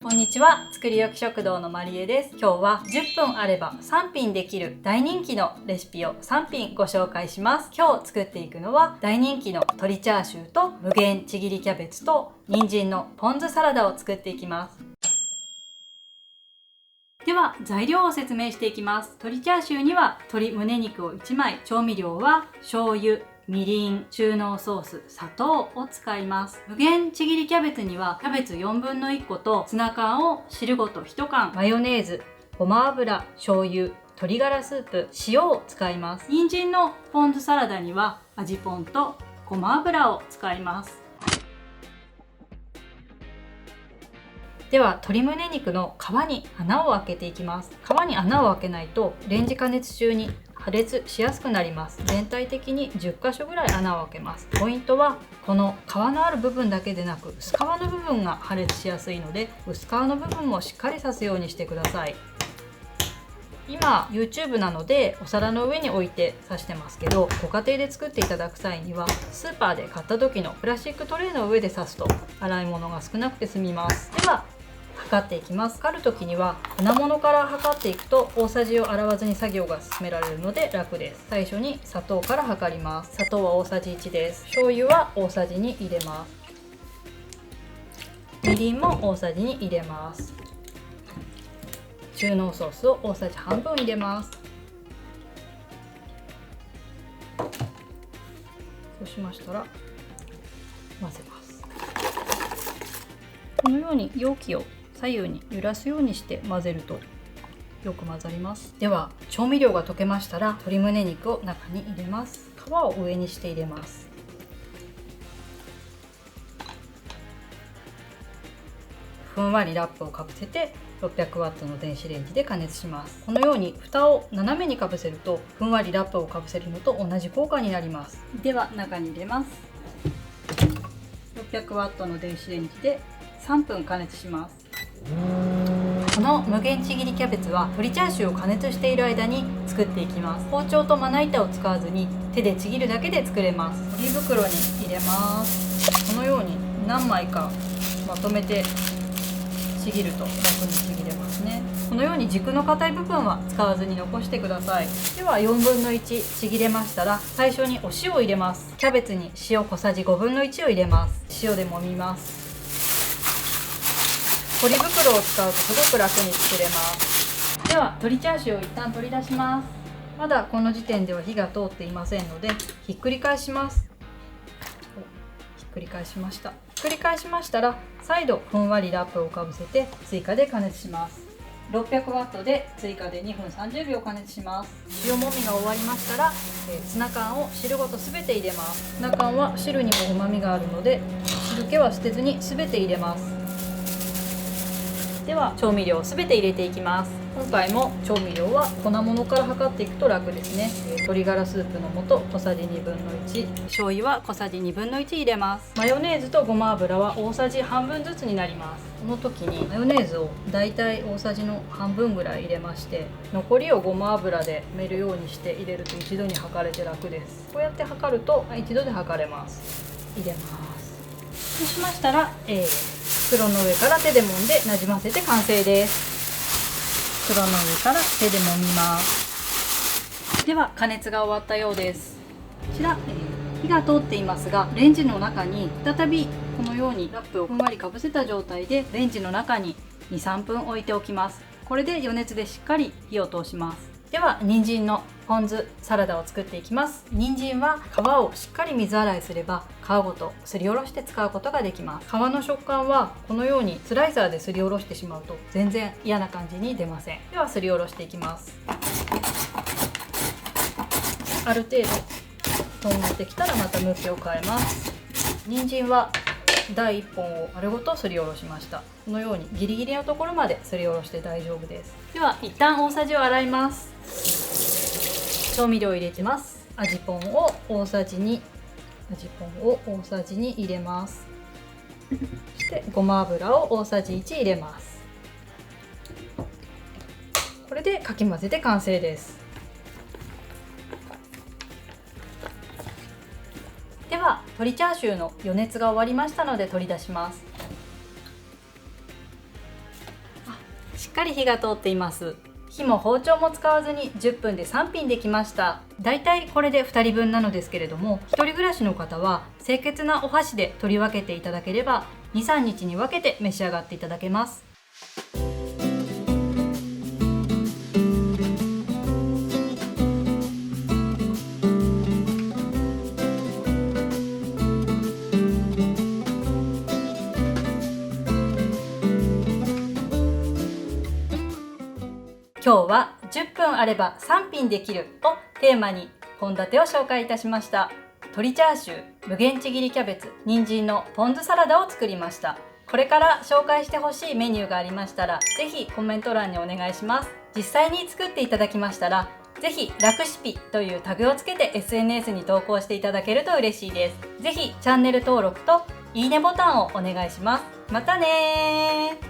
こんにちは、作り置き食堂のまりえです。今日は10分あれば3品できる大人気のレシピを3品ご紹介します。今日作っていくのは大人気の鶏チャーシューと無限ちぎりキャベツと人参のポン酢サラダを作っていきます。では材料を説明していきます。鶏チャーシューには鶏胸肉を1枚、調味料は醤油、みりん、中濃ソース、砂糖を使います。無限ちぎりキャベツにはキャベツ4分の1個とツナ缶を汁ごと1缶、マヨネーズ、ごま油、醤油、鶏ガラスープ、塩を使います。人参のポン酢サラダには味ポンとごま油を使います。では鶏胸肉の皮に穴を開けていきます。皮に穴を開けないとレンジ加熱中に破裂しやすくなります。全体的に10箇所ぐらい穴を開けます。ポイントはこの皮のある部分だけでなく薄皮の部分が破裂しやすいので薄皮の部分もしっかり刺すようにしてください。今 YouTube なのでお皿の上に置いて刺してますけど、ご家庭で作っていただく際にはスーパーで買った時のプラスチックトレイの上で刺すと洗い物が少なくて済みます。では測っていきます。測る時には粉物から測っていくと大さじを洗わずに作業が進められるので楽です。最初に砂糖から測ります。砂糖は大さじ1です。醤油は大さじ2入れます。みりんも大さじ2入れます。中濃ソースを大さじ半分入れます。そうしましたら混ぜます。このように容器を左右に揺らすようにして混ぜるとよく混ざります。では調味料が溶けましたら鶏胸肉を中に入れます。皮を上にして入れます。ふんわりラップをかぶせて 600W の電子レンジで加熱します。このように蓋を斜めにかぶせるとふんわりラップをかぶせるのと同じ効果になります。では中に入れます。 600W の電子レンジで3分加熱します。この無限ちぎりキャベツは鶏チャーシューを加熱している間に作っていきます。包丁とまな板を使わずに手でちぎるだけで作れます。ポリ袋に入れます。このように何枚かまとめてちぎると楽にちぎれますね。このように軸の硬い部分は使わずに残してください。では4分の1ちぎれましたら最初にお塩を入れます。キャベツに塩小さじ5分の1を入れます。塩で揉みます。ポリ袋を使うとすごく楽に作れます。では鶏チャーシューを一旦取り出します。まだこの時点では火が通っていませんのでひっくり返します。ひっくり返しました。ひっくり返しましたら再度ふんわりラップをかぶせて追加で加熱します。600W で追加で2分30秒加熱します。塩もみが終わりましたらツナ缶を汁ごと全て入れます。ツナ缶は汁にもうまみがあるので汁気は捨てずに全て入れます。では調味料を全て入れていきます。今回も調味料は粉物から測っていくと楽ですね。鶏ガラスープの素小さじ1/2、醤油は小さじ1/2入れます。マヨネーズとごま油は大さじ半分ずつになります。この時にマヨネーズをだいたい大さじの半分ぐらい入れまして、残りをごま油で埋めるようにして入れると一度に測れて楽です。こうやって測ると一度で測れます。入れます。そうしましたら、袋の上から手で揉んでなじませて完成です。袋の上から手で揉みます。では加熱が終わったようです。こちら、火が通っていますがレンジの中に再びこのようにラップをふんわりかぶせた状態でレンジの中に 2,3 分置いておきます。これで余熱でしっかり火を通します。では人参のポン酢サラダを作っていきます。人参は皮をしっかり水洗いすれば皮ごとすりおろして使うことができます。皮の食感はこのようにスライサーですりおろしてしまうと全然嫌な感じに出ません。ではすりおろしていきます。ある程度とんがってきたらまた向きを変えます。人参は第1本を丸ごとすりおろしました。このようにギリギリのところまですりおろして大丈夫です。では一旦大さじを洗います。調味料を入れてます。味ぽんを大さじ2入れます。そしてごま油を大さじ1入れます。これでかき混ぜて完成です。では鶏チャーシューの余熱が終わりましたので取り出します。しっかり火が通っています。火も包丁も使わずに10分で3品できました。だいたいこれで2人分なのですけれども、一人暮らしの方は清潔なお箸で取り分けていただければ 2,3 日に分けて召し上がっていただけます。今日は10分あれば3品できるをテーマに献立を紹介いたしました。鶏チャーシュー、無限ちぎりキャベツ、人参のポン酢サラダを作りました。これから紹介してほしいメニューがありましたら、ぜひコメント欄にお願いします。実際に作っていただきましたら、ぜひラクシピというタグをつけて SNS に投稿していただけると嬉しいです。ぜひチャンネル登録といいねボタンをお願いします。またねー。